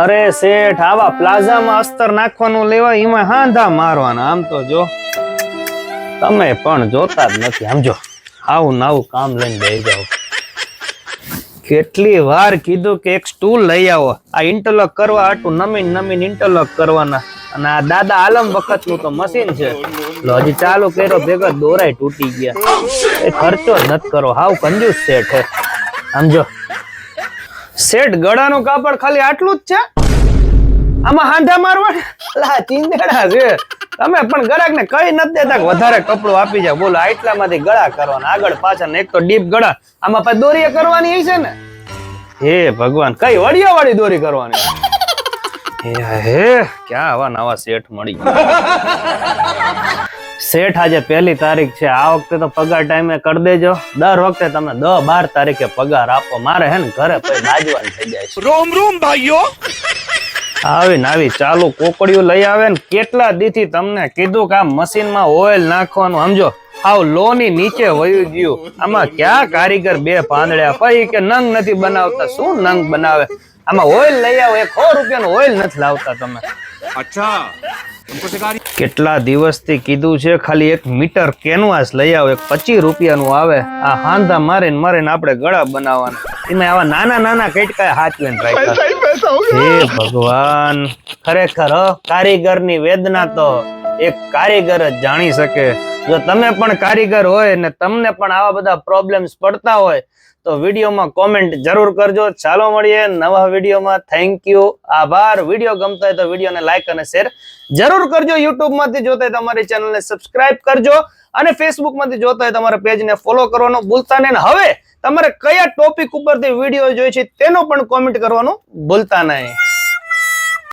અરે શેઠ, આવા પ્લાઝામાં અસ્તર નાખવાનું લેવા એમાં હાંધા મારવાના. આમ તો જો તમે પણ જોતા જ નથી. આમ જો આવું નાવું કામ લઈને બેસી જાવ. કેટલી વાર કીધું કે એક સ્ટૂલ લઈ આવો. આ ઇન્ટરલોક કરવા આટલું નમીન ઇન્ટરલોક કરવાના. અને આ દાદા આલમ વખત નું તો મશીન છે. હજી ચાલુ કર્યો ભેગા દોરાય તૂટી ગયા. એ ખર્ચો જ નથી કરો. હાવ કંજૂસ શેઠ હે. સમજો શેઠ, ગળાનું કાપડ ખાલી આટલું જ છે? આમાં હાંધા મારવા ચીંદેડા છે. તમે પણ ગ્રાહક ને કઈ નથી દેતા વધારે કપડું આપી જાવ. બોલો આટલામાંથી ગળા કરવાના આગળ પાછળ. એક તો ડીપ ગળા, આમાં પછી દોરી કરવાની છે ને. હે ભગવાન, કઈ વડિયા વાળી દોરી કરવાની? હે ક્યાં આવા નવા શેઠ મળી. શેઠ, આજે 1 તારીખ છે. આ વખતે તો પગાર ટાઈમે કરી દેજો. દર વખતે તમે 10-12 તારીખે પગાર આપો. મારે હે ને ઘરે પછી બાજવાનું થઈ જાય છે. રોમ રોમ ભાઈઓ. આવી ચાલુ કોકડીઓ લઈ આવે ને. કેટલા દીથી તમને કીધું કે આ મશીનમાં ઓઇલ નાખવાનું. સમજો હાવ લો ની નીચે વયું ગયું. આમાં ક્યાં કારીગર બે પાંદડ્યા. પછી કે નંગ નથી બનાવતા. શું નંગ બનાવે? આમાં ઓઇલ લઈ આવો. 100 રૂપિયાનું ઓઇલ નથી લાવતા તમે. અચ્છા, કેટલા દિવસથી કીધું છે ખાલી 1 મીટર કેનવાસ લઈ આવો. 25 રૂપિયાનું આવે. આ હાંધા મારીને આપણે ગળા બનાવવાના. એમાં આવા નાના કટકા હાચવીને રાખ્યા. હે ભગવાન, ખરેખર કારીગરની વેદના તો એક કારીગર જ જાણી શકે. જો તમે પણ કારીગર હોય ને તમને પણ આવા બધા પ્રોબ્લેમ્સ પડતા હોય તો વિડીયોમાં કોમેન્ટ જરૂર કરજો. ચાલો મળીએ નવા વિડીયોમાં. થેન્ક યુ, આભાર. વિડીયો ગમતો હોય તો વિડીયોને લાઈક અને શેર જરૂર કરજો. યુટ્યુબ માંથી જોતા હોય તો અમારી ચેનલને સબસ્ક્રાઇબ કરજો. અને ફેસબુક માંથી જોતા હોય તો અમારા પેજને ફોલો કરવાનું ભૂલતા નહીં. હવે તમારે કયા ટોપિક ઉપરથી વિડીયો જોઈએ છે તેનો પણ કોમેન્ટ કરવાનું ભૂલતા નહીં.